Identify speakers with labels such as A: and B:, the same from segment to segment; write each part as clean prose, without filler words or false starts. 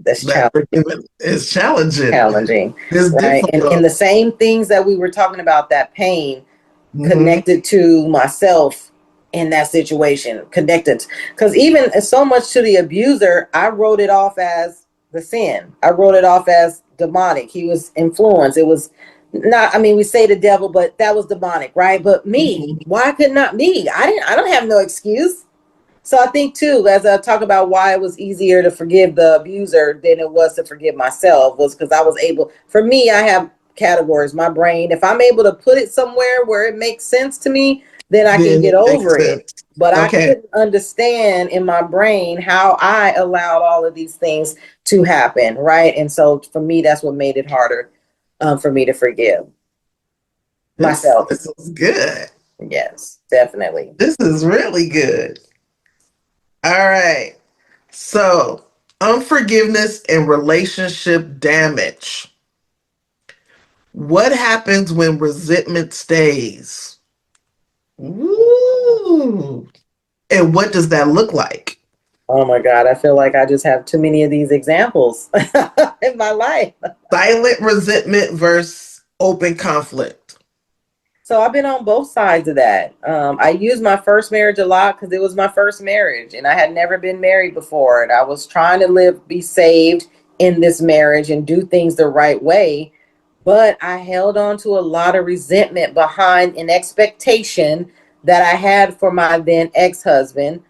A: That's
B: That forgiving is challenging.
A: challenging,
B: It's
A: right? And
B: difficult.
A: the same things that we were talking about, that pain
B: Hmm.
A: connected to myself in that situation, connected, because even so much to the abuser, I wrote it off as the sin. I wrote it off as demonic. He was influenced. It was not, I mean, we say the devil, but that was demonic, right? But me,
B: Hmm.
A: why could not me? I don't have no excuse. So I think too, as I talk about why it was easier to forgive the abuser than it was to forgive myself, was because I was able, for me, I have categories, my brain. If I'm able to put it somewhere where it makes sense to me, then I can
B: Then
A: get
B: it makes
A: over it.
B: sense.
A: But I
B: Okay.
A: couldn't understand in my brain how I allowed all of these things to happen, right? And so for me, that's what made it harder for me to forgive myself.
B: This is good.
A: Yes, definitely.
B: This is really good. All right. So, unforgiveness and relationship damage. What happens when resentment stays? Woo! And what does that look like?
A: Oh my God, I feel like I just have too many of these examples in my life.
B: Silent resentment versus open conflict.
A: So I've been on both sides of that. I used my first marriage a lot because it was my first marriage and I had never been married before. And I was trying to be saved in this marriage and do things the right way. But I held on to a lot of resentment behind an expectation that I had for my then ex husband,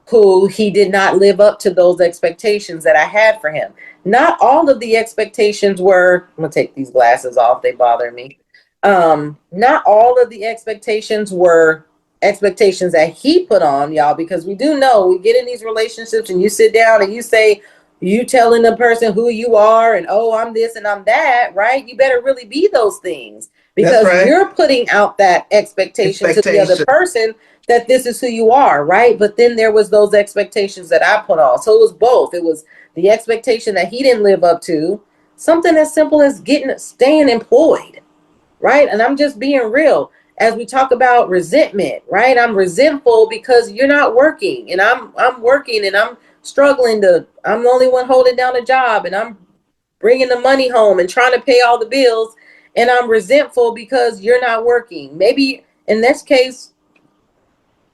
A: who he did not live up to those expectations that I had for him. Not all of the expectations were, I'm going to take these glasses off, they bother me. Not all of the expectations were expectations that he put on y'all, because we do know we get in these relationships and you sit down and you say, you telling the person who you are and, oh, I'm this and I'm that, right? You better really be those things,
B: That's
A: because
B: right.
A: you're putting out that expectation to the other
B: Expectation.
A: person that this is who you are, right? But then there was those expectations that I put on. So it was both. It was the expectation that he didn't live up to, something as simple as staying employed, right? And I'm just being real. As we talk about resentment, right? I'm resentful because you're not working, and I'm working, and I'm struggling to. I'm the only one holding down a job, and I'm bringing the money home and trying to pay all the bills, and I'm resentful because you're not working. Maybe in this case,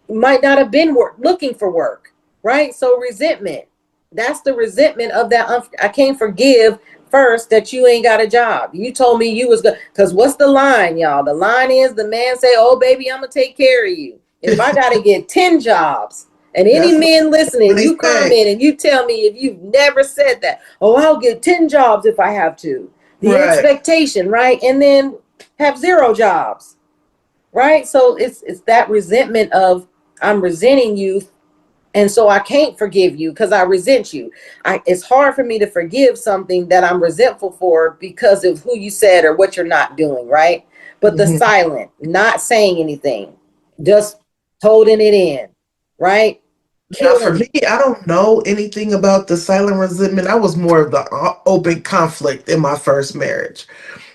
A: might not have been looking for work, right? So resentment. That's the resentment of that. I can't forgive first that you ain't got a job. You told me you was good. Because what's the line, y'all? The line is the man say, oh, baby, I'm going to take care of you. If I got to get 10 jobs, and any
B: That's
A: men
B: what
A: listening,
B: they
A: you
B: say.
A: comment and you tell me if you've never said that. Oh, I'll get 10 jobs if I have to. The
B: Right.
A: expectation, right? And then have 0 jobs, right? So it's that resentment of, I'm resenting you, and so I can't forgive you because I resent you. It's hard for me to forgive something that I'm resentful for because of who you said or what you're not doing, right? But the
B: Mhm.
A: silent, not saying anything, just holding it in, right?
B: Now, for
A: Killing.
B: me, I don't know anything about the silent resentment. I was more of the open conflict in my first marriage.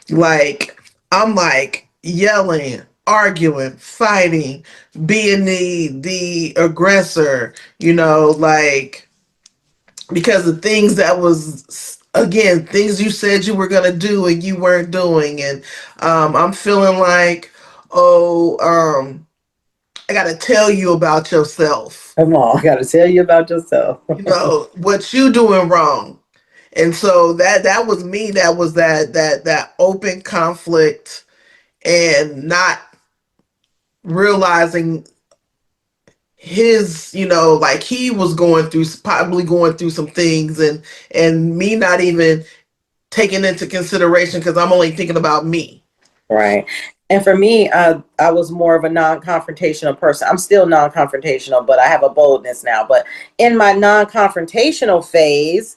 B: Like, I'm like yelling, arguing, fighting, being the aggressor, like because of things that was again things you said you were gonna do and you weren't doing, and I'm feeling like, oh, I gotta tell you about yourself.
A: Come on, I got to tell you about yourself.
B: What you doing wrong. And so that was me. That was that open conflict and not realizing his, like he was going through, probably going through some things, and me not even taking into consideration because I'm only thinking about me.
A: Right. And for me, I was more of a non-confrontational person. I'm still non-confrontational, but I have a boldness now. But in my non-confrontational phase,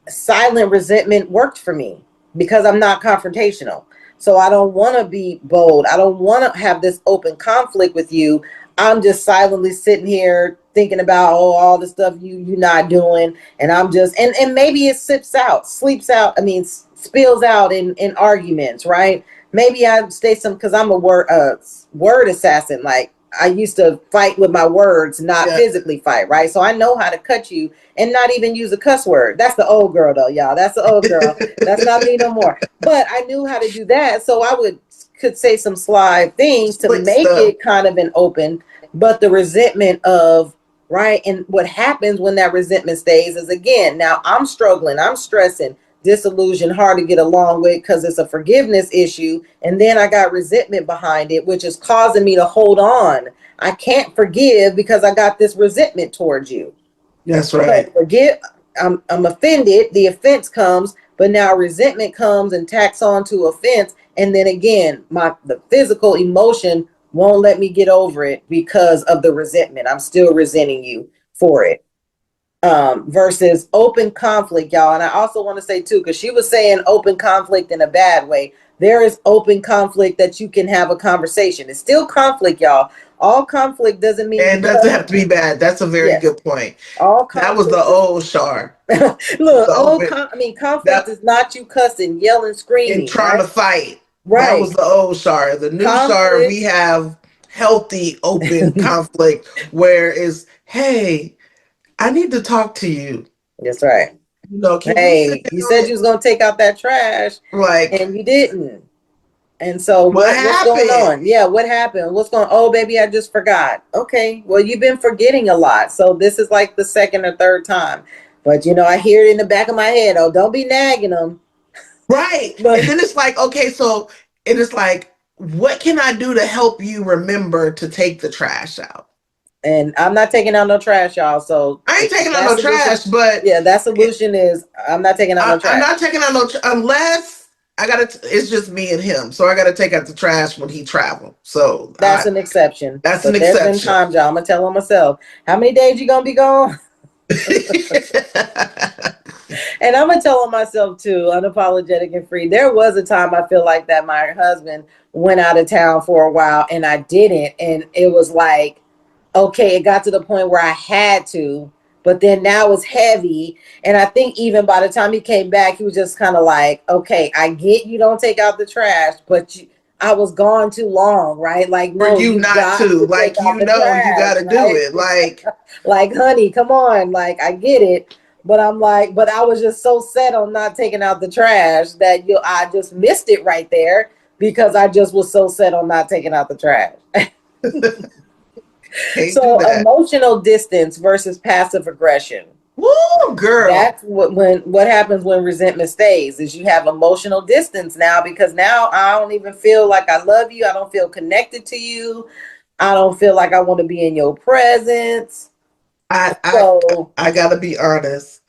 A: silent resentment worked for me because I'm not confrontational. So I don't want to be bold. I don't want to have this open conflict with you. I'm just silently sitting here thinking about, oh, all the stuff you not doing, and I'm just, and maybe it sleeps out. I mean, spills out in arguments, right? Maybe I say some, because I'm a word assassin. Like, I used to fight with my words, not
B: Yeah.
A: physically fight, right? So I know how to cut you and not even use a cuss word. That's the old girl though, y'all. That's the old girl. That's not me no more. But I knew how to do that. So I could say some sly things to
B: Slick
A: make
B: stuff.
A: it kind of an open, but the resentment of right. And what happens when that resentment stays is again, now I'm struggling, I'm stressing, disillusioned, hard to get along with because it's a forgiveness issue. And then I got resentment behind it, which is causing me to hold on. I can't forgive because I got this resentment towards you.
B: That's
A: So
B: right.
A: forgive, I'm offended, the offense comes, but now resentment comes and tacks on to offense. And then again, the physical emotion won't let me get over it because of the resentment. I'm still resenting you for it. Versus open conflict, y'all. And I also want to say too, because she was saying open conflict in a bad way. There is open conflict that you can have a conversation. It's still conflict, y'all. All conflict doesn't mean you
B: And doesn't
A: cuss.
B: have to be bad. That's a very
A: Yes,
B: good point.
A: all
B: That was the
A: conflict is
B: old Shar.
A: look.
B: The open
A: Conflict
B: that
A: is not you cussing, yelling,
B: and
A: screaming,
B: trying
A: right?
B: to fight. That was
A: Right.
B: the old Shar. The new Shar, we
A: Conflict.
B: have healthy, open conflict where it's, hey, I need to talk to you.
A: That's right.
B: Can we sit
A: Hey, you
B: down
A: said you was gonna take out that trash,
B: like
A: and you didn't. And so
B: what
A: what's going
B: happened?
A: on? Yeah, what happened? What's going Oh baby, I just forgot. Okay. Well, you've been forgetting a lot. So this is like the second or third time. But I hear it in the back of my head. Oh, don't be nagging them.
B: Right.
A: But
B: And then it's like, okay, so and it's like, what can I do to help you remember to take the trash out?
A: and I'm not taking out no trash, y'all. So
B: I ain't taking out
A: that
B: no
A: solution,
B: trash, but
A: yeah, that solution is I'm not taking out no
B: I'm
A: trash.
B: not taking out no unless I gotta. It's just me and him, so I gotta take out the trash when he travel. So
A: That's an exception.
B: that's an
A: But there's been
B: exception.
A: times, y'all, I'm gonna tell on myself, how many days you gonna be gone? And I'm gonna tell on myself too, unapologetic and free. There was a time I feel like that my husband went out of town for a while and I didn't. And it was like, okay, it got to the point where I had to, but then now it's heavy. And I think even by the time he came back, he was just kind of like, okay, I get you don't take out the trash, but I was gone too long, right? Like,
B: For
A: no,
B: you
A: you
B: not
A: got
B: to,
A: to take
B: like,
A: out
B: you
A: the
B: know, you
A: trash,
B: gotta do
A: right?
B: it. Like,
A: Like, honey, come on. Like, I get it. But I'm like, but I was just so set on not taking out the trash that I just missed it right there because I just was so set on not taking out the trash.
B: can't do
A: So
B: that.
A: emotional distance versus passive aggression.
B: Woo, girl.
A: That's what happens when resentment stays is you have emotional distance now because now I don't even feel like I love you. I don't feel connected to you. I don't feel like I want to be in your presence.
B: I I
A: So
B: I gotta be honest.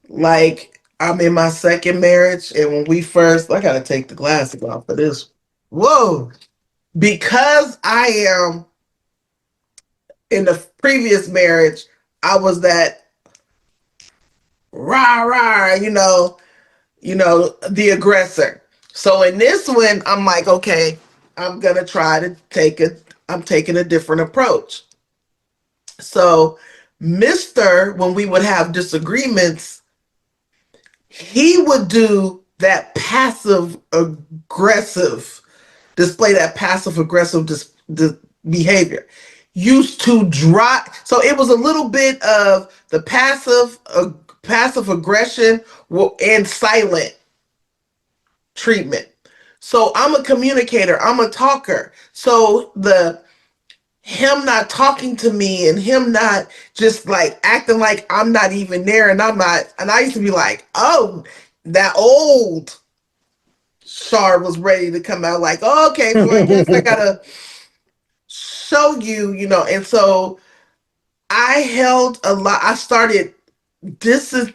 B: Like, I'm in my second marriage, and when we first, I gotta take the glasses off for this. Whoa, because I am in the previous marriage, I was that rah rah, the aggressor. So in this one, I'm like, okay, I'm gonna try to take it. I'm taking a different approach. So, Mister, when we would have disagreements, he would do that passive aggressive display, that passive aggressive behavior. Used to drop, so it was a little bit of the passive aggression and silent treatment. So I'm a communicator, I'm a talker. So the him not talking to me and him not just like acting like I'm not even there and I'm not, and I used to be like, oh, that old Shar was ready to come out like, oh, okay, so I guess I gotta show you, and so I held a lot. I started distancing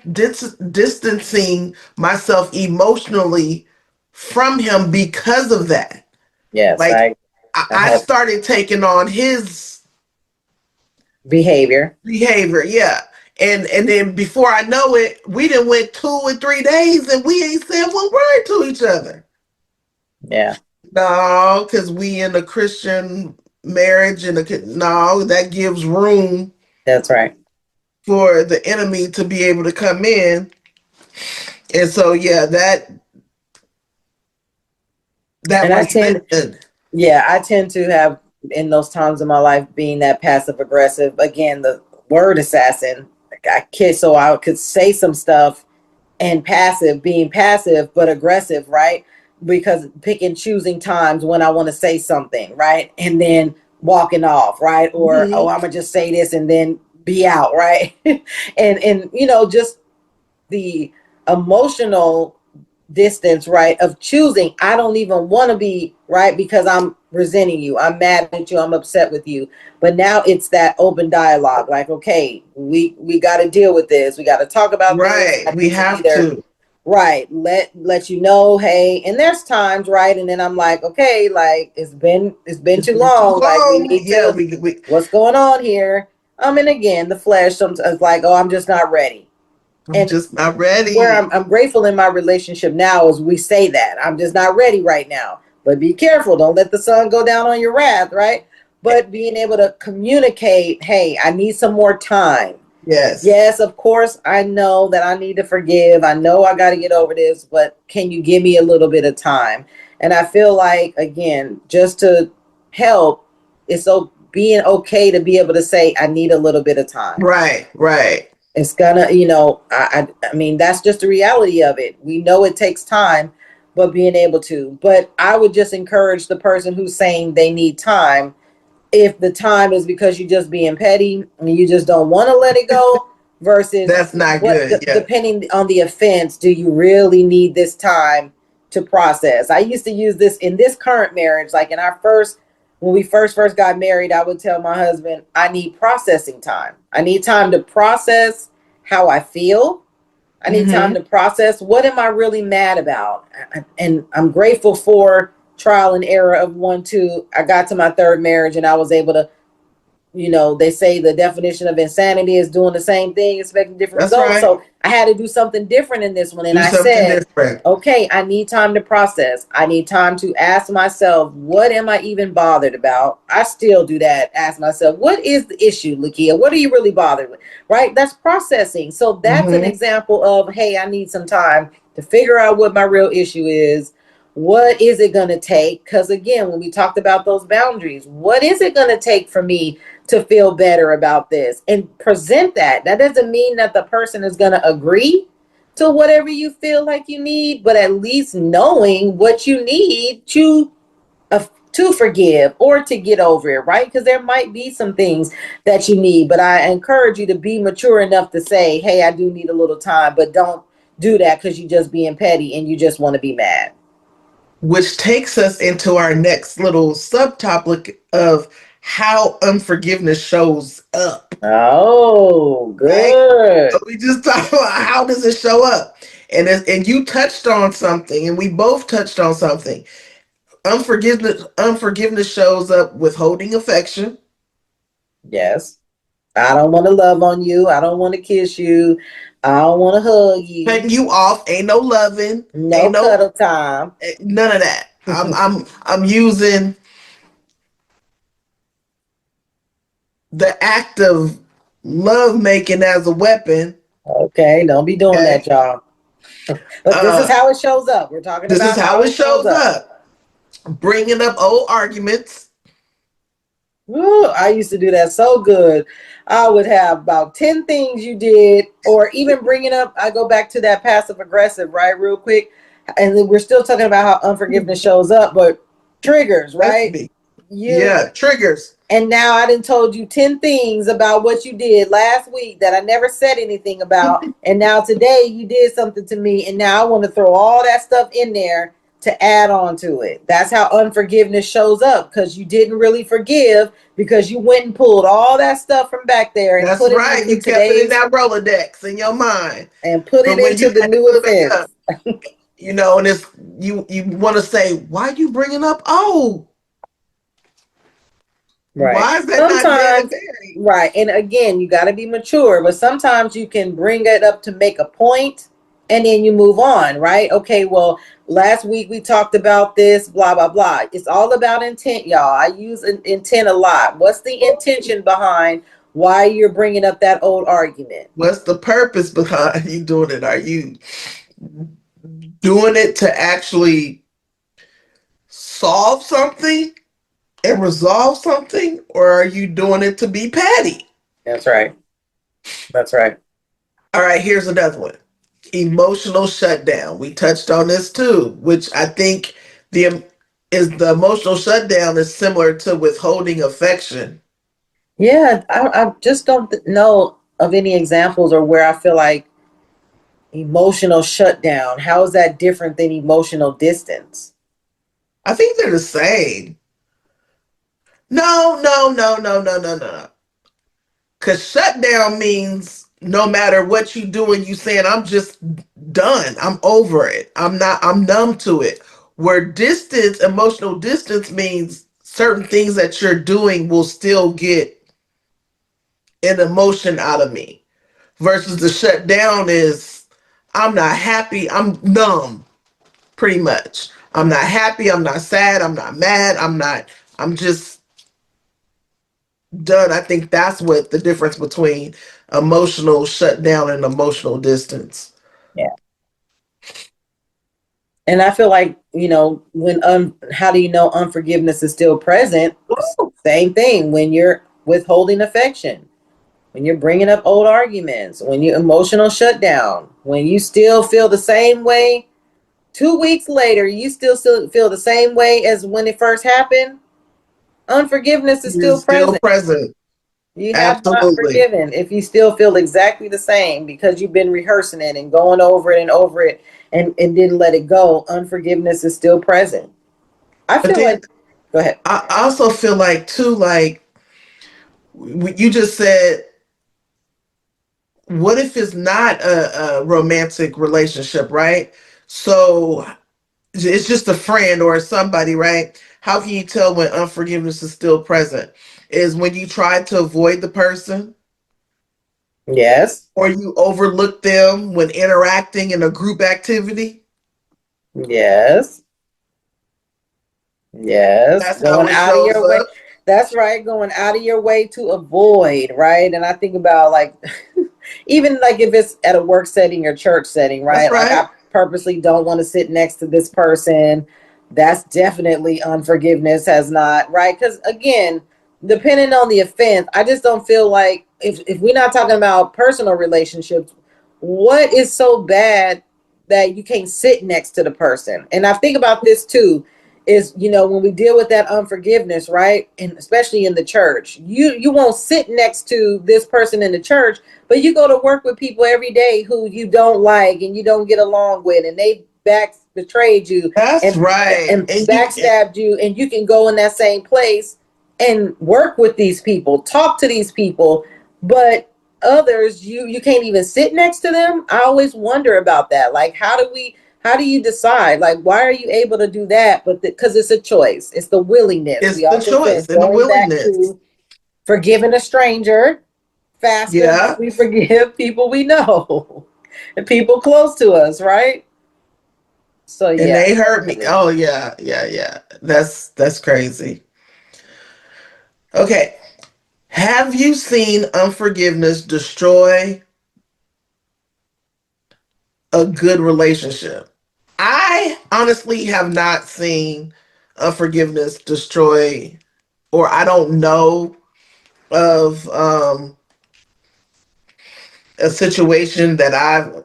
B: myself emotionally from him because of that.
A: yes,
B: Like,
A: I
B: I
A: have
B: started taking on his
A: behavior.
B: behavior, yeah. And then before I know it, we done went 2 or 3 days and we ain't said one word to each other.
A: Yeah,
B: No, because we in a Christian marriage and no, that gives room
A: that's right.
B: for the enemy to be able to come in. And so yeah, that
A: And I tend
B: resentment.
A: yeah, I tend to have in those times of my life being that passive aggressive. Again, the word assassin. I kid, so I could say some stuff and passive, being passive but aggressive, right? Because pick and choosing times when I want to say something, right? And then walking off, right? Or oh,
B: Mhm.
A: I'm gonna just say this and then be out, right? And just the emotional distance, right? Of choosing, I don't even want to be right because I'm resenting you, I'm mad at you, I'm upset with you. But now it's that open dialogue, like, okay, we got to deal with this, we got to talk about this.
B: Right.
A: I
B: We
A: need to
B: have
A: either,
B: to.
A: right, let you know, hey, and there's times, right, and then I'm like, okay, like it's been
B: It's
A: too
B: been too
A: long, like we
B: long.
A: need
B: Yeah,
A: to,
B: we
A: what's going on here. And again, the flesh sometimes like, oh, I'm just not ready.
B: I'm
A: And
B: just not
A: where
B: ready.
A: I'm grateful in my relationship now is we say that I'm just not ready right now. But be careful, don't let the sun go down on your wrath, right? But being able to communicate, hey, I need some more time.
B: Yes.
A: Yes, of course, I know that I need to forgive. I know I got to get over this, but can you give me a little bit of time? And I feel like, again, just to help, it's so being okay to be able to say, I need a little bit of time.
B: Right, right,
A: It's gonna, I mean, that's just the reality of it. We know it takes time, but being able to. But I would just encourage the person who's saying they need time, if the time is because you're just being petty and you just don't want to let it go, versus
B: that's not
A: what,
B: good. Yeah.
A: depending on the offense, do you really need this time to process? I used to use this in this current marriage, like in our first, when we first got married, I would tell my husband, I need processing time. I need time to process how I feel. I need time
B: Mm-hmm.
A: to process what am I really mad about. And I'm grateful for trial and error of one, two. I got to my third marriage and I was able to, they say the definition of insanity is doing the same thing, expecting different
B: That's
A: results.
B: right.
A: So I had to do something different in this one. And
B: Do
A: I
B: something
A: said,
B: different.
A: okay, I need time to process. I need time to ask myself, what am I even bothered about? I still do that. Ask myself, what is the issue, Lakia? What are you really bothered with? Right? That's processing. So that's an
B: Mm-hmm.
A: example of, hey, I need some time to figure out what my real issue is. What is it going to take? Because again, when we talked about those boundaries, what is it going to take for me to feel better about this? And present that. That doesn't mean that the person is going to agree to whatever you feel like you need, but at least knowing what you need to forgive or to get over it, right? Because there might be some things that you need, but I encourage you to be mature enough to say, hey, I do need a little time, but don't do that because you're just being petty and you just want to be mad.
B: Which takes us into our next little subtopic of how unforgiveness shows up.
A: Oh,
B: Right? So
A: good.
B: we just talked about how does it show up, and you touched on something, and we both touched on something. Unforgiveness shows up withholding affection,
A: Yes. I don't want to love on you. I don't want to kiss you. I don't want to hug you.
B: cutting you off. Ain't no loving. Ain't
A: No
B: no
A: cuddle time.
B: none of that. I'm using the act of love making as a weapon.
A: Okay, don't be doing
B: Okay.
A: that, y'all. But this is
B: Uh,
A: how it shows up. We're talking
B: this is
A: about
B: how
A: how
B: it
A: it shows
B: shows
A: up.
B: up. Bringing up old arguments.
A: Woo, I used to do that so good. I would have about 10 things you did, or even bringing up, I go back to that passive aggressive, right, real quick. And then we're still talking about how unforgiveness shows up, but triggers,
B: That's
A: right?
B: me.
A: You
B: Yeah, triggers.
A: And now I done told you 10 things about what you did last week that I never said anything about. And now today you did something to me. And now I want to throw all that stuff in there to add on to it. That's how unforgiveness shows up, because you didn't really forgive because you went and pulled all that stuff from back there and
B: That's
A: put it
B: right.
A: into
B: You kept it in
A: today's,
B: that Rolodex in your mind
A: and put it
B: from when you
A: into the
B: had to
A: new
B: put it back up.
A: offense.
B: And it's you want to say, why are you bringing up? Oh,
A: Right.
B: why is that not dead and
A: Sometimes,
B: buried?
A: right. And again, you got to be mature, but sometimes you can bring it up to make a point and then you move on, right? Okay, well, last week we talked about this, blah, blah, blah. It's all about intent, y'all. I use intent a lot. What's the intention behind why you're bringing up that old argument?
B: What's the purpose behind you doing it? Are you doing it to actually solve something, and resolve something, or are you doing it to be petty?
A: That's right. That's right.
B: All right, here's another one. Emotional shutdown. We touched on this too, which I think the the emotional shutdown is similar to withholding affection.
A: Yeah, I just don't know of any examples or where I feel like emotional shutdown. How is that different than emotional distance?
B: I think they're the same. No, no, no, no, no, no, no. Cause shutdown means no matter what you do and you saying, I'm just done. I'm over it. I'm numb to it. Where distance, emotional distance means certain things that you're doing will still get an emotion out of me. Versus the shutdown is I'm not happy, I'm numb, pretty much. I'm not happy, I'm not sad, I'm not mad, I'm just done. I think that's what the difference between emotional shutdown and emotional distance.
A: Yeah. And I feel like, when how do you know unforgiveness is still present? Same thing when you're withholding affection, when you're bringing up old arguments, when you emotional shutdown, when you still feel the same way 2 weeks later, you still feel the same way as when it first happened. Unforgiveness is
B: You're
A: still
B: still
A: present.
B: present.
A: You have not
B: Absolutely.
A: forgiven if you still feel exactly the same because you've been rehearsing it and going over it and over it and didn't let it go. Unforgiveness is still present. I
B: But
A: feel
B: then
A: like, go ahead.
B: I also feel like too, like you just said, what if it's not a romantic relationship, right? So it's just a friend or somebody, right? How can you tell when unforgiveness is still present? Is when you try to avoid the person
A: Yes,
B: or you overlook them when interacting in a group activity.
A: yes, yes.
B: That's how
A: Going
B: it
A: out of
B: shows
A: your way.
B: up.
A: That's right. Going out of your way to avoid, right? And I think about like, even like if it's at a work setting or church setting,
B: That's
A: right? Like
B: right.
A: I purposely don't want to sit next to this person. That's definitely unforgiveness, has not, right? Because again, depending on the offense, I just don't feel like if we're not talking about personal relationships, what is so bad that you can't sit next to the person? And I think about this too, is when we deal with that unforgiveness, right? And especially in the church, you won't sit next to this person in the church, but you go to work with people every day who you don't like and you don't get along with, and they betrayed you
B: That's
A: and
B: right.
A: and
B: And you
A: backstabbed you, and you can go in that same place and work with these people, talk to these people, but others, you can't even sit next to them. I always wonder about that. Like, how do you decide? Like, why are you able to do that? But because it's a choice, it's the willingness.
B: it's
A: We
B: the
A: also said
B: choice and the
A: going back
B: willingness.
A: to forgiving a stranger faster than
B: Yeah.
A: we forgive people we know and people close to us, right? So
B: And
A: yeah,
B: they hurt me.
A: definitely.
B: Oh yeah, yeah, yeah. That's crazy. Okay. Have you seen unforgiveness destroy a good relationship? I honestly have not seen unforgiveness destroy, or I don't know of a situation that I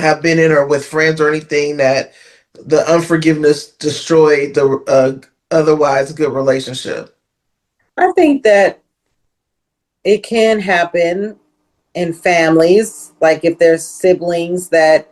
B: have been in or with friends or anything that the unforgiveness destroyed the otherwise good relationship.
A: I think that it can happen in families, like if there's siblings that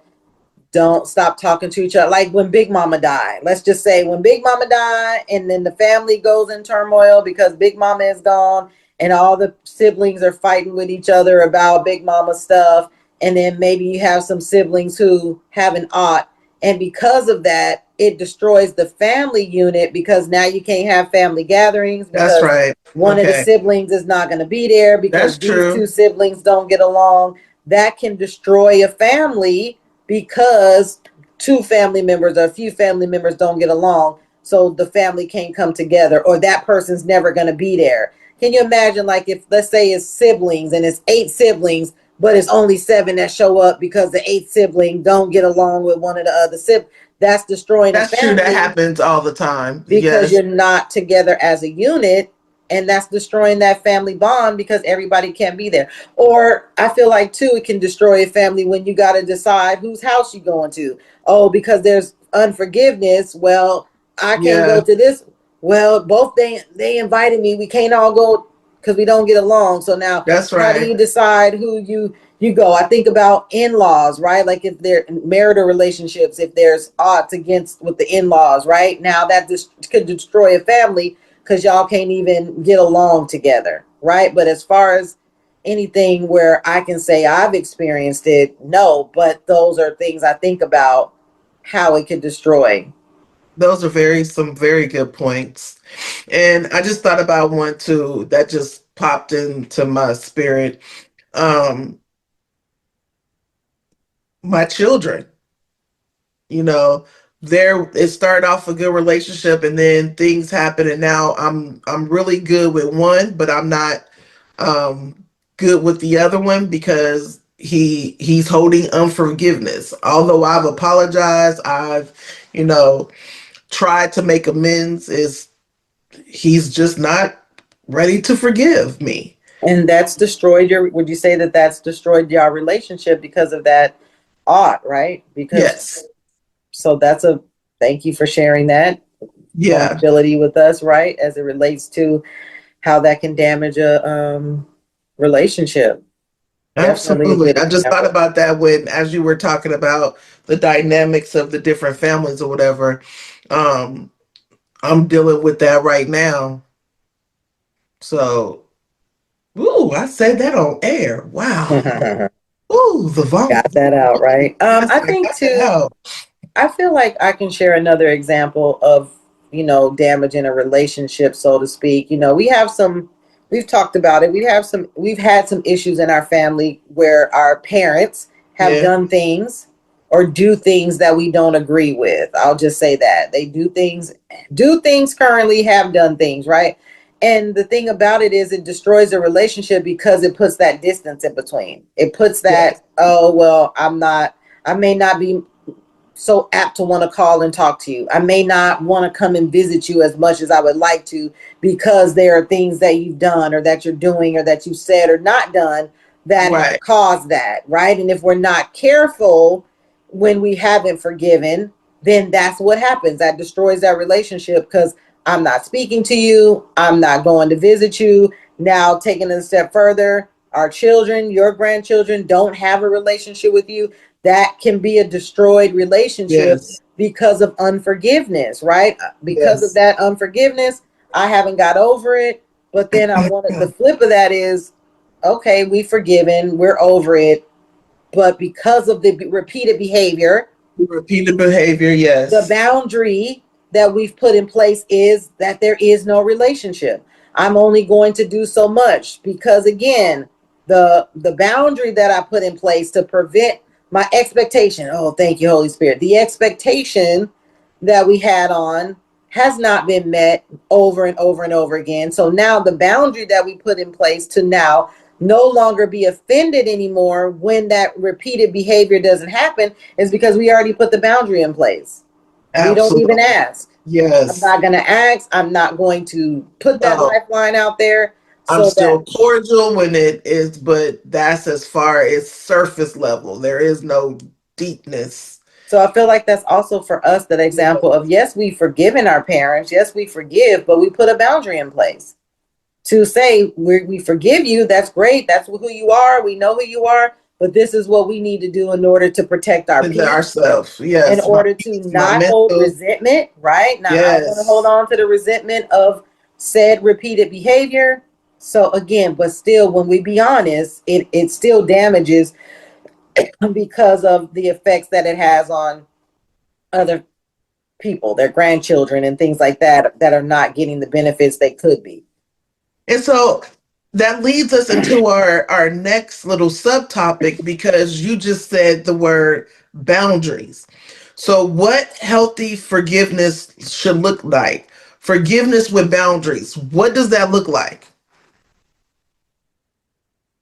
A: don't stop talking to each other. Like when Big Mama died. Let's just say when Big Mama died, and then the family goes in turmoil because Big Mama is gone, and all the siblings are fighting with each other about Big Mama stuff. And then maybe you have some siblings who have an aunt, and because of that, it destroys the family unit because now you can't have family gatherings
B: That's
A: because
B: right.
A: one of the
B: Okay.
A: siblings is not going to be there because
B: That's
A: these two
B: true.
A: siblings don't get along. That can destroy a family because two family members or a few family members don't get along, so the family can't come together, or that person's never going to be there. Can you imagine, like, if let's say it's siblings and it's 8 siblings, but it's only 7 that show up because the 8th sibling don't get along with one of the other siblings? That's destroying a
B: That's true. That
A: family
B: happens all the time.
A: because
B: Yes.
A: you're not together as a unit, and that's destroying that family bond because everybody can't be there. Or I feel like too it can destroy a family when you got to decide whose house you going to. Oh, because there's unforgiveness. Well, I can't go
B: Yeah,
A: to this. Well, both they invited me, we can't all go because we don't get along. So now
B: that's
A: how do
B: right.
A: you decide who you go? I think about in-laws, right? Like if they're marital relationships, if there's odds against with the in-laws, right? Now that this could destroy a family because y'all can't even get along together, right? But as far as anything where I can say I've experienced it, no, but those are things I think about how it could destroy.
B: Those are some very good points. And I just thought about one too that just popped into my spirit. Um, my children, you know, there it started off a good relationship and then things happen and now I'm really good with one, but I'm not good with the other one because he's holding unforgiveness. Although I've apologized, I've, you know, tried to make amends, is he's just not ready to forgive me.
A: And that's destroyed your, would you say that that's destroyed your relationship because of that ought, right? Because
B: Yes.
A: so that's a, thank you for sharing that
B: Yeah,
A: vulnerability with us, right? As it relates to how that can damage a relationship. Definitely a
B: absolutely.
A: good
B: I just thought
A: example.
B: about that when, as you were talking about the dynamics of the different families or whatever. Um, I'm dealing with that right now. So, ooh, I said that on air. Wow.
A: Got
B: Ooh, the
A: that out, right?
B: yes,
A: I
B: I
A: think
B: got that
A: too,
B: out.
A: I feel like I can share another example of, damage in a relationship, so to speak. We have some, we've talked about it. We've had some issues in our family where our parents have
B: Yeah,
A: done things or do things that we don't agree with. I'll just say that. They do things currently, have done things, right? And the thing about it is it destroys a relationship because it puts that distance in between. It puts
B: yes,
A: that, oh, well, I may not be so apt to want to call and talk to you. I may not want to come and visit you as much as I would like to because there are things that you've done or that you're doing or that you said or not done that have
B: right.
A: caused that, right? And if we're not careful when we haven't forgiven, then that's what happens. That destroys that relationship because I'm not speaking to you. I'm not going to visit you. Now, taking it a step further, our children, your grandchildren don't have a relationship with you. That can be a destroyed relationship
B: Yes,
A: because of unforgiveness, right? Because of
B: yes.
A: that unforgiveness, I haven't got over it. But then I wanted the flip of that is okay, we've forgiven, we're over it. But because of the repeated behavior,
B: Repeated behavior,
A: the
B: yes.
A: boundary that we've put in place is that there is no relationship. I'm only going to do so much because again, the boundary that I put in place to prevent my expectation. Oh, thank you, Holy Spirit. The expectation that we had on has not been met over and over and over again. So now the boundary that we put in place to now no longer be offended anymore when that repeated behavior doesn't happen is because we already put the boundary in place. We don't even
B: Absolutely.
A: ask. I'm
B: Yes.
A: not going to ask. I'm not going to put that
B: No,
A: lifeline out there
B: I'm
A: so that.
B: still cordial when it is, but that's as far as surface level. There is no deepness.
A: So I feel like that's also for us that
B: Yeah.
A: example of yes, we've forgiven our parents. Yes, we forgive, but we put a boundary in place to say we forgive you. That's great. That's who you are. We know who you are. But this is what we need to do in order to protect our
B: Into
A: peace,
B: ourselves.
A: in
B: Yes. My
A: order to
B: peace, my
A: not hold
B: mental.
A: resentment, right? Now, I don't want to hold
B: Yes.
A: on to the resentment of said repeated behavior. So, again, but still, when we be honest, it still damages because of the effects that it has on other people, their grandchildren, and things like that, that are not getting the benefits they could be.
B: And so that leads us into our next little subtopic because you just said the word boundaries. So what healthy forgiveness should look like? Forgiveness with boundaries. What does that look like?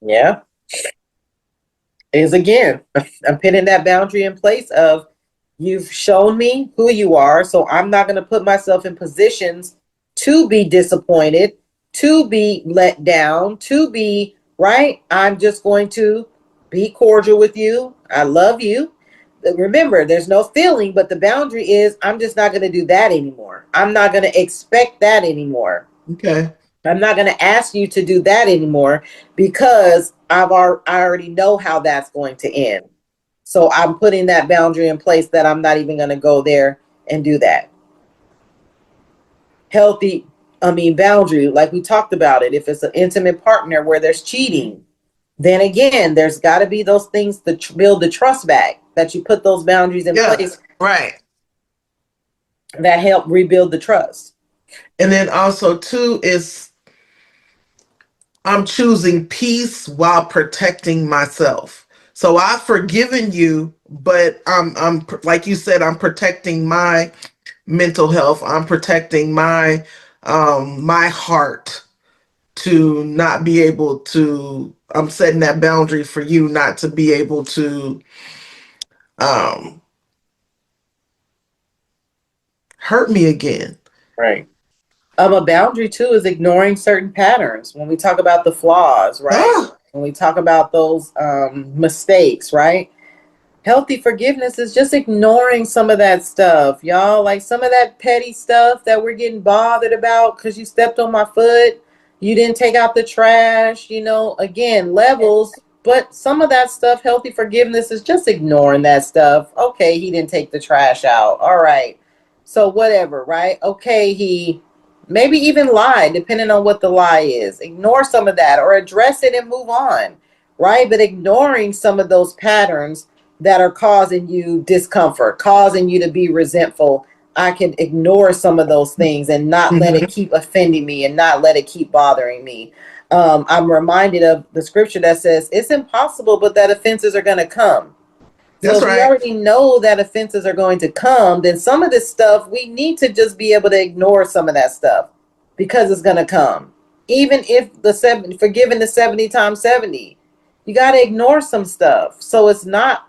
A: Yeah. Is again, I'm putting that boundary in place of You've shown me who you are, so I'm not going to put myself in positions to be disappointed, to be let down, to be right. I'm just going to be cordial with you. I love you. Remember, there's no feeling, but the boundary is I'm just not going to do that anymore. I'm not going to expect that anymore.
B: Okay.
A: I'm not going to ask you to do that anymore because I already know how that's going to end. So I'm putting that boundary in place that I'm not even going to go there and do that. Healthy, boundary, like we talked about it. If it's an intimate partner where there's cheating, then again, there's got to be those things to build the trust back, that you put those boundaries in
B: Yeah.
A: place
B: Right.
A: that help rebuild the trust.
B: And then also too is I'm choosing peace while protecting myself. So I've forgiven you, but I'm like you said, I'm protecting my mental health. I'm protecting my heart to not be able to. I'm setting that boundary for you not to be able to um hurt me again.
A: Right. A boundary too is ignoring certain patterns. When we talk about the flaws, right?
B: Ah,
A: When we talk about those mistakes, right? Healthy forgiveness is just ignoring some of that stuff, y'all. Like some of that petty stuff that we're getting bothered about because you stepped on my foot, you didn't take out the trash, again, levels. But some of that stuff, healthy forgiveness is just ignoring that stuff. Okay, he didn't take the trash out. All right. So, whatever, right? Okay, he maybe even lied, depending on what the lie is. Ignore some of that or address it and move on, right? But ignoring some of those patterns that are causing you discomfort, causing you to be resentful. I can ignore some of those things and not let it
B: mhm.
A: keep offending me and not let it keep bothering me. I'm reminded of the scripture that says it's impossible, but that offenses are going to come. So
B: That's
A: if we
B: right.
A: already know that offenses are going to come, then some of this stuff we need to just be able to ignore some of that stuff because it's going to come. Even if forgiving the 70 times 70, you got to ignore some stuff. So it's not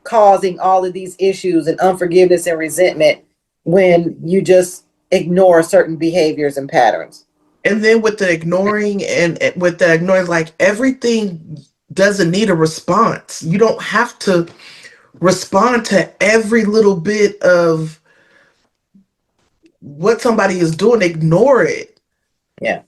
A: causing all of these issues and unforgiveness and resentment when you just ignore certain behaviors and patterns.
B: And then with the ignoring and with the ignoring, like everything doesn't need a response. You don't have to respond to every little bit of what somebody is doing. Ignore it.
A: Yeah.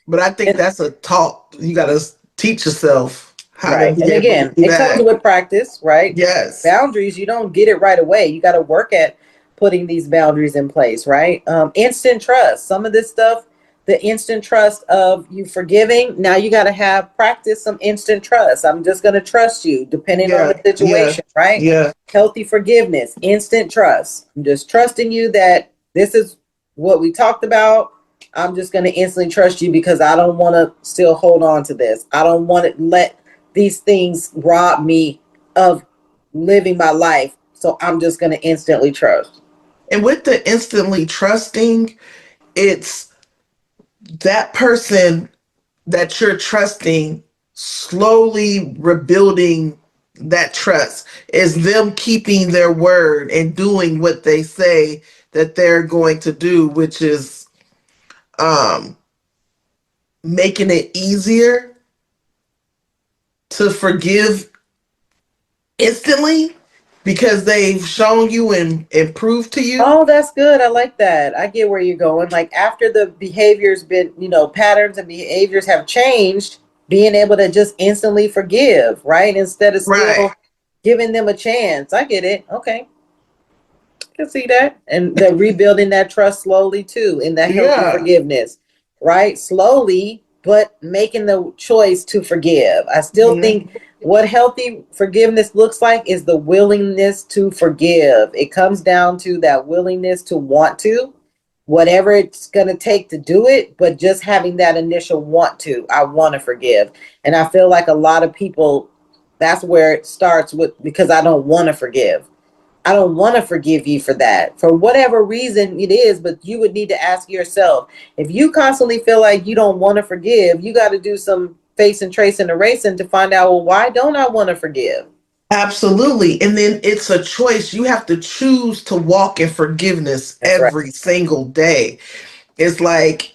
B: But I think
A: And
B: that's a talk. You got to teach yourself how to
A: right.
B: be
A: And
B: able to
A: again,
B: do
A: it comes
B: that.
A: with practice, right?
B: Yes.
A: Boundaries, you don't get it right away. You got to work at putting these boundaries in place, right? Instant trust. Some of this stuff, the instant trust of you forgiving, now you got to have practice some instant trust. I'm just going to trust you depending on the
B: Yeah. Yeah.
A: situation, right?
B: Yeah.
A: Healthy forgiveness, instant trust. I'm just trusting you that this is what we talked about. I'm just going to instantly trust you because I don't want to still hold on to this. I don't want to let these things rob me of living my life. So I'm just going to instantly trust.
B: And with the instantly trusting, it's that person that you're trusting slowly rebuilding that trust is them keeping their word and doing what they say that they're going to do, which is um making it easier to forgive instantly because they've shown you and proved to you.
A: Oh, that's good. I like that. I get where you're going. Like after the behavior's been, patterns and behaviors have changed, being able to just instantly forgive, right? Instead of
B: Right.
A: still giving them a chance. I get it. Okay. Can see that. And the rebuilding that trust slowly too in that healthy
B: Yeah.
A: forgiveness, right? Slowly, but making the choice to forgive. I still
B: Mhm.
A: think what healthy forgiveness looks like is the willingness to forgive. It comes down to that willingness to want to, whatever it's going to take to do it, but just having that initial want to. I want to forgive. And I feel like a lot of people, that's where it starts with because I don't want to forgive. I don't want to forgive you for that, for whatever reason it is, but you would need to ask yourself if you constantly feel like you don't want to forgive, you got to do some face and trace and erasing to find out, well, why don't I want to forgive?
B: Absolutely. And then it's a choice. You have to choose to walk in forgiveness
A: That's right.
B: every single day. It's like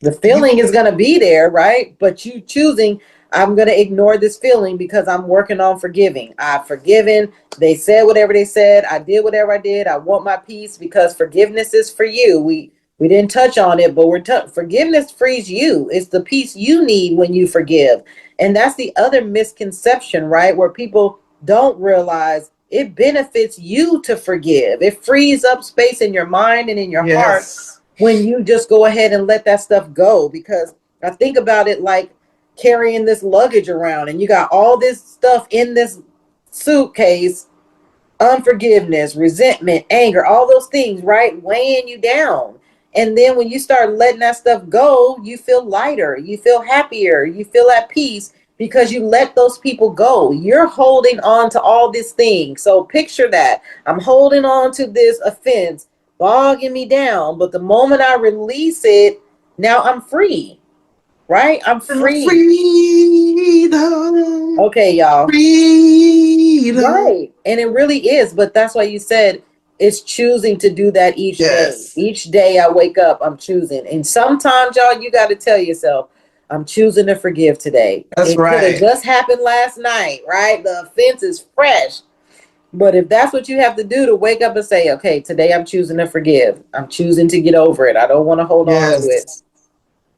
A: The
B: you
A: feeling is going to be there, right? But you choosing, I'm going to ignore this feeling because I'm working on forgiving. I've forgiven. They said whatever they said. I did whatever I did. I want my peace because forgiveness is for you. We didn't touch on it, but forgiveness frees you. It's the peace you need when you forgive. And that's the other misconception, right? Where people don't realize it benefits you to forgive. It frees up space in your mind and in your heart
B: yes.
A: when you just go ahead and let that stuff go. Because I think about it like carrying this luggage around and you got all this stuff in this suitcase, unforgiveness, resentment, anger, all those things, right? Weighing you down. And then when you start letting that stuff go, you feel lighter, you feel happier, you feel at peace because you let those people go. You're holding on to all these things. So picture that. I'm holding on to this offense, bogging me down. But the moment I release it, now I'm free, right? I'm free.
B: Freedom.
A: Okay, y'all.
B: Freedom.
A: Right. And it really is. But that's why you said it's choosing to do that each day.
B: Yes.
A: Each day I wake up, I'm choosing. And sometimes, y'all, you got to tell yourself, I'm choosing to forgive today.
B: That's
A: It could have
B: right.
A: just happened last night, right? The offense is fresh. But if that's what you have to do to wake up and say, okay, today I'm choosing to forgive, I'm choosing to get over it, I don't want to hold on to it.
B: Yes.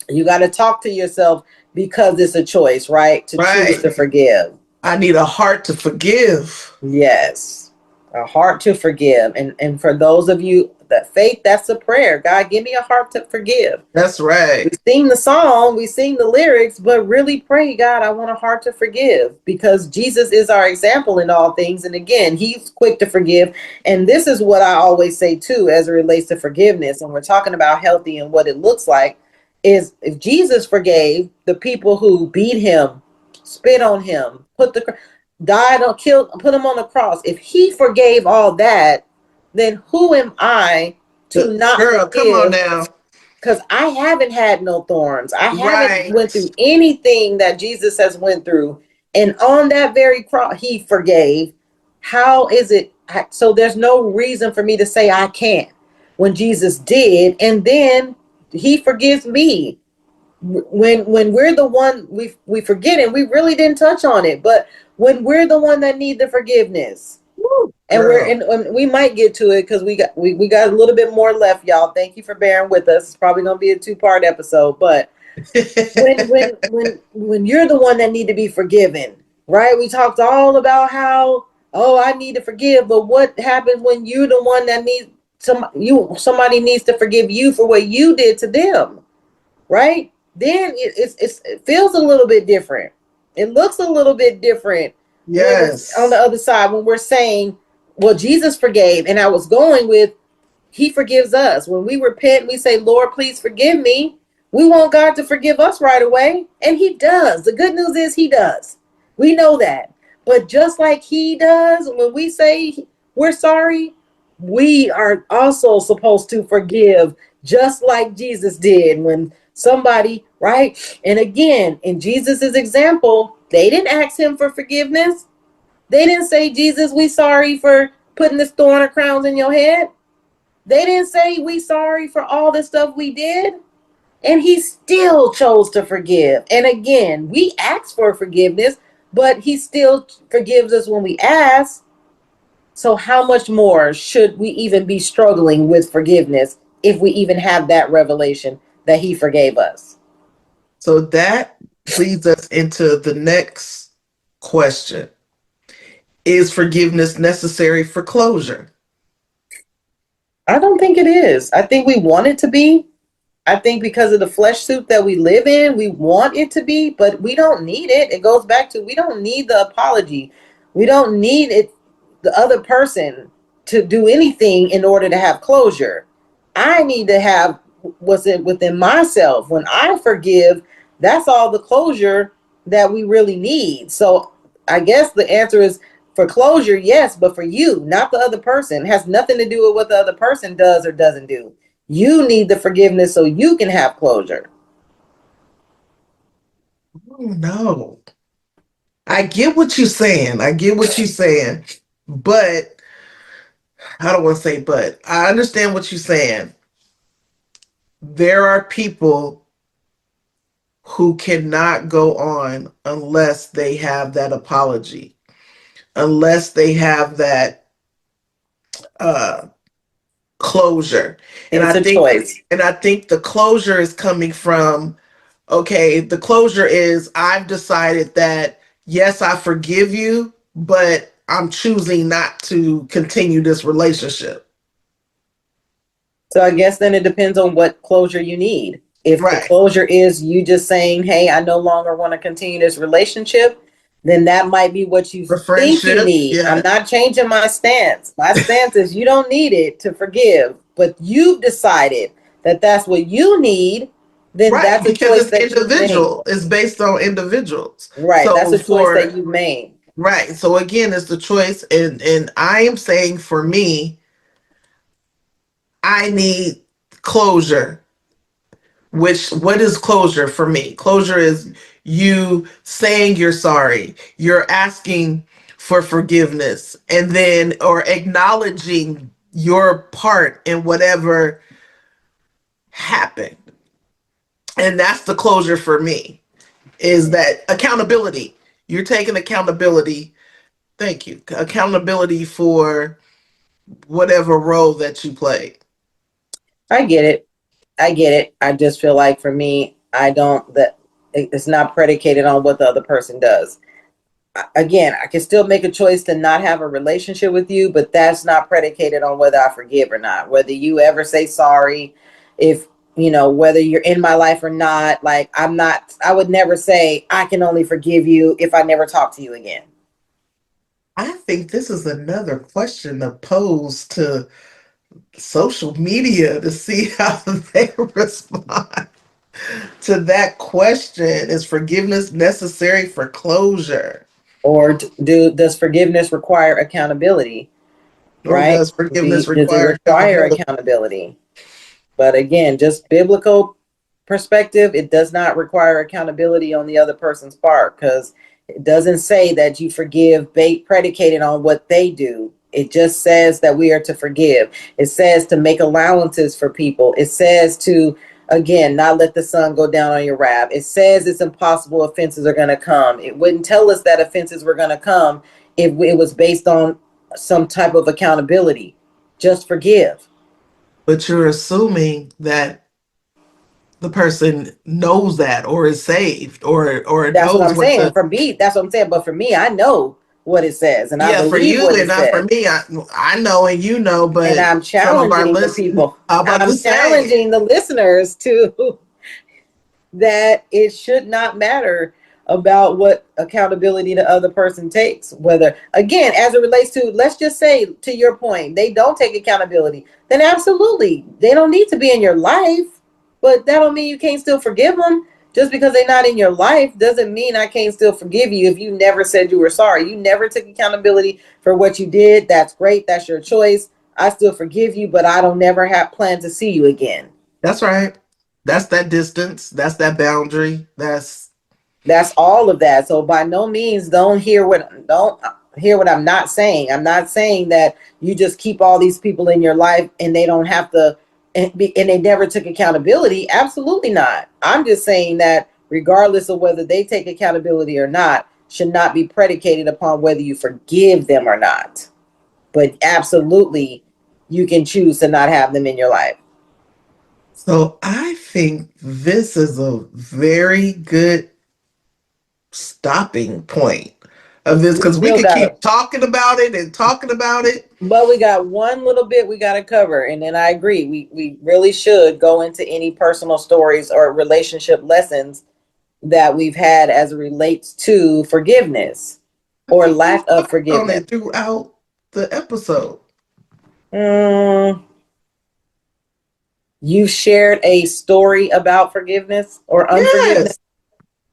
A: You got to talk to yourself because it's a choice, right? To choose
B: Right.
A: to forgive.
B: I need a heart to forgive.
A: Yes. A heart to forgive. And for those of you that faith, that's a prayer. God, give me a heart to forgive.
B: That's
A: We
B: right.
A: sing the song, we sing the lyrics, but really pray, God, I want a heart to forgive because Jesus is our example in all things. And again, he's quick to forgive. And this is what I always say too, as it relates to forgiveness. And we're talking about healthy and what it looks like is if Jesus forgave the people who beat him, spit on him, died on, killed, put him on the cross. If he forgave all that, then who am I to not
B: Girl, come on
A: forgive?
B: now.
A: Because I haven't had no thorns. I haven't
B: Right.
A: went through anything that Jesus has went through. And on that very cross, he forgave. How is it? So there's no reason for me to say I can't when Jesus did. And then he forgives me. When we're the one we forget it, we really didn't touch on it. But when we're the one that need the forgiveness,
B: Woo,
A: and we're
B: girl.
A: in, and we might get to it because we got a little bit more left, y'all. Thank you for bearing with us. It's probably gonna be a two-part episode, but when you're the one that need to be forgiven, right? We talked all about how, oh, I need to forgive, but what happens when you're the one that needs somebody needs to forgive you for what you did to them, right? Then it feels a little bit different. It looks a little bit different when it's on the
B: Yes.
A: other side when we're saying, well, Jesus forgave, and I was going with he forgives us. When we repent, we say, Lord, please forgive me. We want God to forgive us right away. And he does. The good news is he does. We know that. But just like he does, when we say we're sorry, we are also supposed to forgive just like Jesus did when somebody, right? And again, in Jesus's example, they didn't ask him for forgiveness. They didn't say, Jesus, we sorry for putting this thorn of crowns in your head. They didn't say we sorry for all the stuff we did. And he still chose to forgive. And again, we ask for forgiveness, but he still forgives us when we ask. So how much more should we even be struggling with forgiveness if we even have that revelation that he forgave us?
B: So that leads us into the next question. Is forgiveness necessary for closure?
A: I don't think it is. I think we want it to be. I think because of the flesh suit that we live in, we want it to be, but we don't need it. It goes back to we don't need the apology. We don't need it, the other person to do anything in order to have closure. I need to have what's it within myself. When I forgive, that's all the closure that we really need. So I guess the answer is for closure, yes, but for you, not the other person. It has nothing to do with what the other person does or doesn't do. You need the forgiveness so you can have closure.
B: Oh, no. I get what you're saying. I get what you're saying. But I don't want to say but. I understand what you're saying. There are people who cannot go on unless they have that apology, unless they have that uh closure. And
A: It's
B: I
A: a
B: think
A: choice.
B: the closure is coming from, okay, the closure is I've decided that yes, I forgive you, but I'm choosing not to continue this relationship.
A: So I guess then it depends on what closure you need. If the
B: Right.
A: closure is you just saying, hey, I no longer want to continue this relationship, then that might be what you
B: For
A: think you
B: friendship,
A: need. I'm
B: yeah.
A: not changing my stance. My stance is you don't need it to forgive, but you've decided that that's what you need, then
B: Right,
A: that's a
B: because
A: choice
B: it's
A: that you've made.
B: individual. It's based on individuals.
A: Right. That's
B: So
A: a choice that
B: for
A: you've made.
B: right, so again, it's the choice, and I am saying for me, I need closure. Which what is closure for me? Closure is you saying you're sorry, you're asking for forgiveness, and then or acknowledging your part in whatever happened. And that's the closure for me. Is that accountability? You're taking accountability. Thank you. Accountability for whatever role that you played.
A: I get it. I get it. I just feel like for me, I don't that it's not predicated on what the other person does. Again, I can still make a choice to not have a relationship with you, but that's not predicated on whether I forgive or not. Whether you ever say sorry, if whether you're in my life or not, like I would never say I can only forgive you if I never talk to you again.
B: I think this is another question to pose to social media to see how they respond to that question. Is forgiveness necessary for closure?
A: Or does forgiveness require accountability,
B: Or
A: right?
B: does forgiveness
A: Does it
B: require
A: require
B: accountability?
A: accountability? But again, just biblical perspective, it does not require accountability on the other person's part because it doesn't say that you forgive predicated on what they do. It just says that we are to forgive. It says to make allowances for people. It says to, again, not let the sun go down on your wrath. It says it's impossible offenses are going to come. It wouldn't tell us that offenses were going to come if it was based on some type of accountability. Just forgive.
B: But you're assuming that the person knows that or is saved or
A: That's what
B: knows
A: I'm
B: what
A: saying.
B: the
A: For me, that's what I'm saying. But for me, I know what it says and I
B: yeah for
A: believe
B: you
A: what
B: and
A: it
B: not for
A: says.
B: me. I know and you know,
A: And
B: but
A: I'm
B: some of our
A: challenging the
B: listeners,
A: people.
B: I'm about to
A: I'm
B: say,
A: challenging the listeners to that it should not matter about what accountability the other person takes. Whether, again, as it relates to, let's just say, to your point, they don't take accountability, then absolutely, they don't need to be in your life. But that don't mean you can't still forgive them. Just because they're not in your life doesn't mean I can't still forgive you if you never said you were sorry. You never took accountability for what you did. That's great. That's your choice. I still forgive you, but I don't never have plan to see you again.
B: that's right. That's that distance. That's that boundary.
A: That's all of that. So by no means don't hear what I'm not saying. I'm not saying that you just keep all these people in your life and they don't have to and they never took accountability. Absolutely not. I'm just saying that regardless of whether they take accountability or not, should not be predicated upon whether you forgive them or not. But absolutely you can choose to not have them in your life.
B: So I think this is a very good stopping point of this
A: We
B: because we
A: still
B: could
A: got
B: keep
A: to
B: talking about it and talking about it.
A: But we got one little bit we got to cover, and then I agree. We really should go into any personal stories or relationship lessons that we've had as it relates to forgiveness
B: I
A: or
B: think we've
A: lack of
B: touched on
A: forgiveness.
B: it throughout the episode.
A: Mm, you shared a story about forgiveness or unforgiveness.
B: Yes,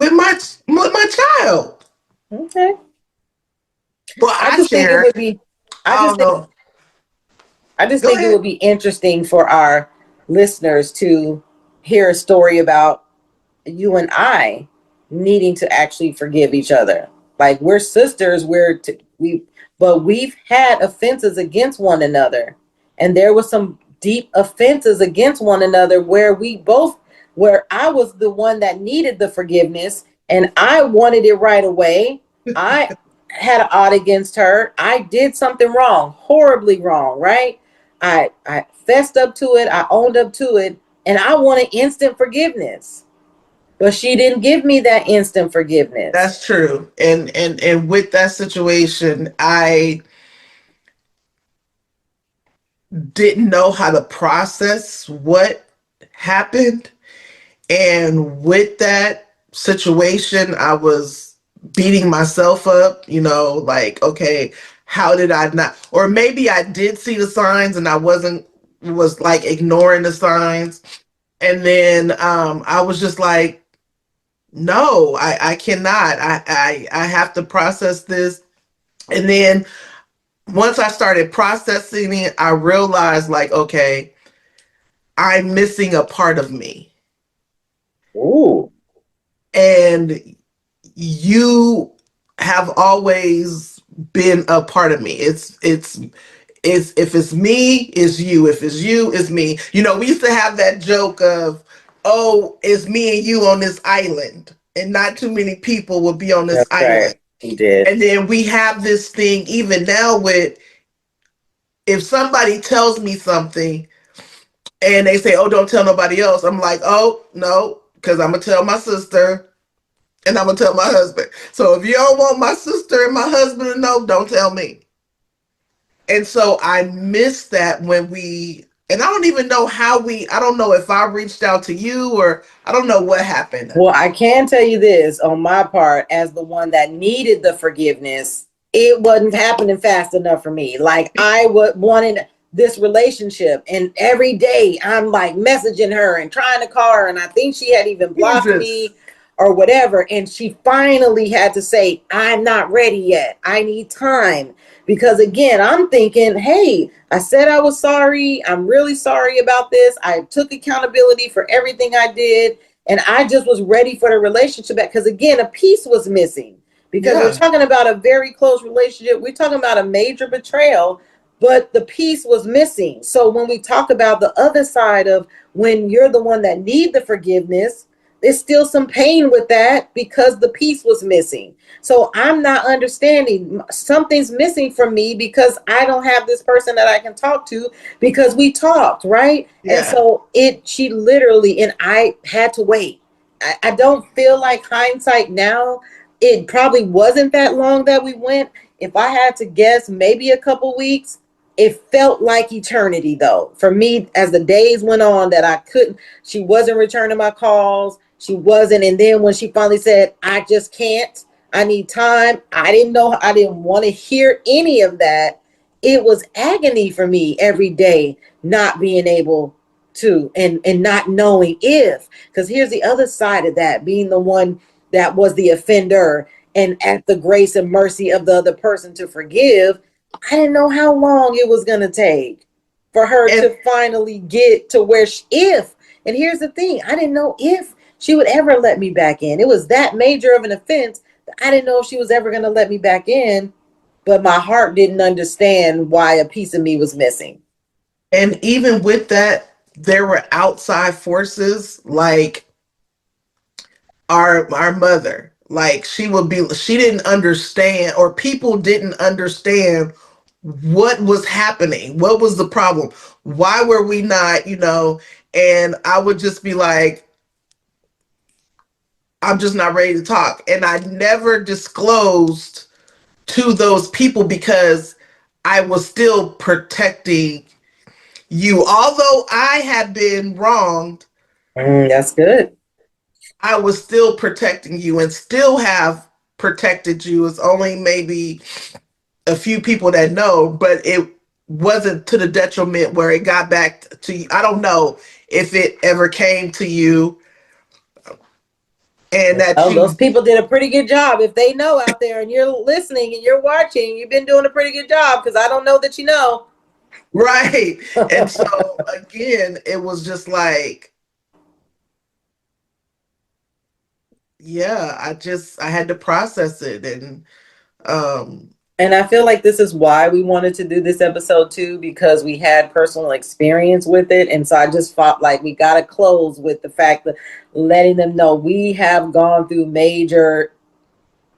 B: with my child.
A: Okay,
B: Well,
A: I
B: I
A: just think it
B: shared.
A: would be. I
B: I
A: just
B: don't
A: think.
B: know.
A: I just
B: Go
A: think it
B: ahead.
A: would be interesting for our listeners to hear a story about you and I needing to actually forgive each other. Like we're sisters. But we've had offenses against one another, and there was some deep offenses against one another where I was the one that needed the forgiveness, and I wanted it right away. I had an odd against her. I did something wrong, horribly wrong, right? I fessed up to it. I owned up to it, and I wanted instant forgiveness. But she didn't give me that instant forgiveness.
B: That's true. And with that situation, I didn't know how to process what happened. And with that situation, I was beating myself up, like, okay, how did I not? Or maybe I did see the signs and I was like ignoring the signs. And then I was just like, no, I cannot. I have to process this. And then once I started processing it, I realized, like, okay, I'm missing a part of me.
A: Ooh.
B: And you have always been a part of me. It's if it's me, it's you. If it's you, it's me. We used to have that joke of, oh, it's me and you on this island, and not too many people will be on this
A: That's right.
B: island.
A: He did.
B: And then we have this thing even now with, if somebody tells me something and they say, oh, don't tell nobody else, I'm like, oh, no, because I'm going to tell my sister and I'm going to tell my husband. So if you don't want my sister and my husband to know, don't tell me. And so I miss that and I don't even know I don't know if I reached out to you or I don't know what happened.
A: Well, I can tell you this on my part, as the one that needed the forgiveness, it wasn't happening fast enough for me. Like wanted this relationship, and every day I'm like messaging her and trying to call her, and I think she had even blocked
B: Jesus.
A: me or whatever. And she finally had to say, "I'm not ready yet. I need time." Because again, I'm thinking, hey, I said I was sorry. I'm really sorry about this. I took accountability for everything I did, and I just was ready for the relationship back, because again, a piece was missing. Because we're
B: Yeah.
A: talking about a very close relationship. We're talking about a major betrayal, but the piece was missing. So when we talk about the other side of when you're the one that need the forgiveness, there's still some pain with that because the piece was missing. So I'm not understanding. Something's missing from me because I don't have this person that I can talk to, because we talked, right? And
B: Yeah.
A: so she literally, and I had to wait. I don't feel like hindsight now. It probably wasn't that long that we went. If I had to guess, maybe a couple weeks. It felt like eternity though. For me, as the days went on, that I couldn't, she wasn't returning my calls. She wasn't. And then when she finally said, I just can't, I need time, I didn't know, I didn't want to hear any of that. It was agony for me every day, not being able to, and not knowing if, because here's the other side of that, being the one that was the offender and at the grace and mercy of the other person to forgive. I didn't know how long it was going to take for her
B: And
A: to finally get to where if, and here's the thing, I didn't know if she would ever let me back in. It was that major of an offense that I didn't know if she was ever going to let me back in, but my heart didn't understand why a piece of me was missing.
B: and even with that, there were outside forces like our mother. Like she didn't understand, or people didn't understand what was happening, what was the problem, why were we not, and I would just be like, I'm just not ready to talk. And I never disclosed to those people because I was still protecting you. Although I had been wronged,
A: That's good.
B: I was still protecting you and still have protected you. It's only maybe a few people that know, but it wasn't to the detriment where it got back to you. I don't know if it ever came to you and that
A: Oh, those
B: you,
A: people did a pretty good job. If they know out there and you're listening and you're watching, you've been doing a pretty good job, because I don't know that you know.
B: right. And so again, it was just like, yeah, I had to process it, and um
A: And I feel like this is why we wanted to do this episode too, because we had personal experience with it. And so I just felt like we got to close with the fact that letting them know we have gone through major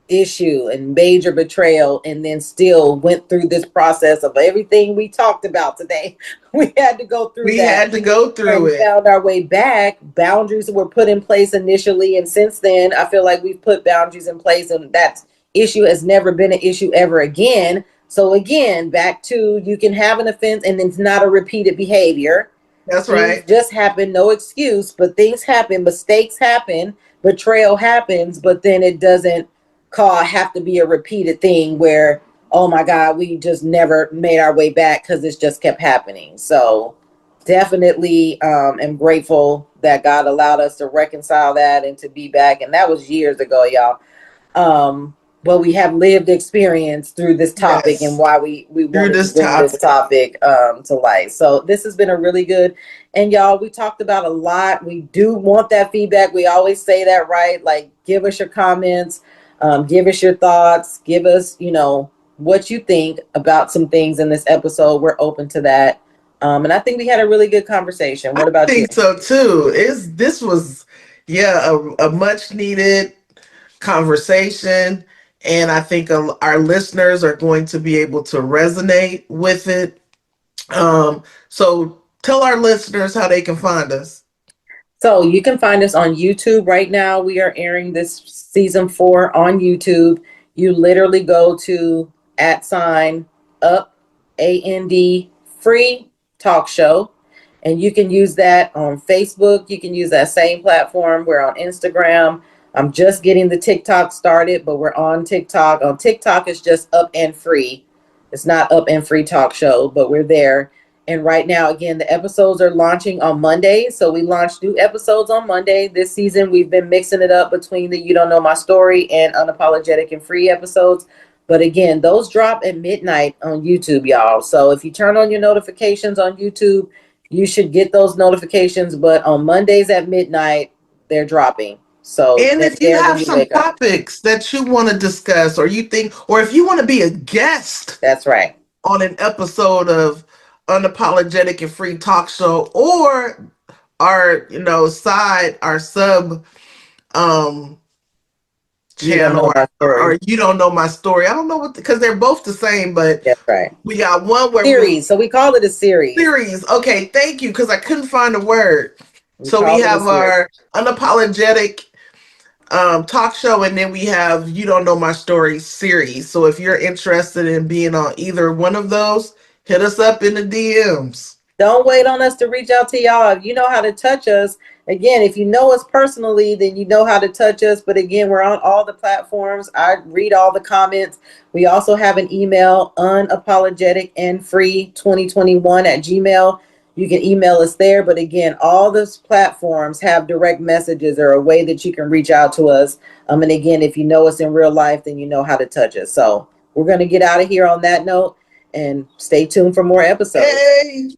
A: issue and major betrayal, and then still went through this process of everything we talked about today. We had to go through
B: we
A: that
B: had to go through
A: and
B: it.
A: found our way back. Boundaries were put in place initially, and since then, I feel like we've put boundaries in place, and that issue has never been an issue ever again. So again, back to you can have an offense, and it's not a repeated behavior.
B: That's
A: Things
B: right.
A: just happen, no excuse, but things happen, mistakes happen, betrayal happens, but then it doesn't have to be a repeated thing where, oh my God, we just never made our way back because this just kept happening. So definitely am grateful that God allowed us to reconcile that and to be back. And that was years ago, y'all. um, but we have lived experience through this topic and
B: Yes,
A: why we
B: through
A: wanted to
B: this
A: bring this
B: topic.
A: topic to light. So this has been a really good, and y'all, we talked about a lot. We do want that feedback. We always say that, right? Like, give us your comments, give us your thoughts, give us, what you think about some things in this episode. We're open to that. And I think we had a really good conversation.
B: I
A: What about you?
B: think so too. Is this was yeah a much needed conversation, and I think our listeners are going to be able to resonate with it. So tell our listeners how they can find us.
A: So you can find us on YouTube right now. We are airing this season 4 on YouTube. You literally go to at sign up AND free talk show. And you can use that on Facebook. You can use that same platform. We're on Instagram. I'm just getting the TikTok started, but we're on TikTok. On TikTok, it's just up and free. It's not up and free talk show, but we're there. And right now, again, the episodes are launching on Monday. So we launched new episodes on Monday. This season, we've been mixing it up between the You Don't Know My Story and Unapologetic and Free episodes. But again, those drop at midnight on YouTube, y'all. So if you turn on your notifications on YouTube, you should get those notifications. But on Mondays at midnight, they're dropping. So
B: And
A: they're
B: if you
A: there when
B: have
A: you
B: some
A: wake up.
B: topics that you want to discuss, or you think, or if you want to be a guest
A: That's right.
B: on an episode of Unapologetic and Free Talk Show, or our our sub um
A: You don't
B: channel,
A: know my
B: or
A: story.
B: you don't know my story. I don't know what, because they're both the same, but
A: That's right.
B: we got one where we'll
A: Series. So we call it a series.
B: series. Okay, thank you, because I couldn't find a word.
A: We
B: So we
A: call it a
B: have
A: series.
B: our Unapologetic talk show, and then we have You Don't Know My Story series. So if you're interested in being on either one of those, hit us up in the DMs.
A: Don't wait on us to reach out to y'all. If you know how to touch us, again, if you know us personally, then you know how to touch us. But again, we're on all the platforms. I read all the comments. We also have an email, unapologetic and free 2021 at Gmail. You can email us there. But again, all those platforms have direct messages or a way that you can reach out to us. And again, if you know us in real life, then you know how to touch us. So we're going to get out of here on that note and stay tuned for more episodes.
B: Hey,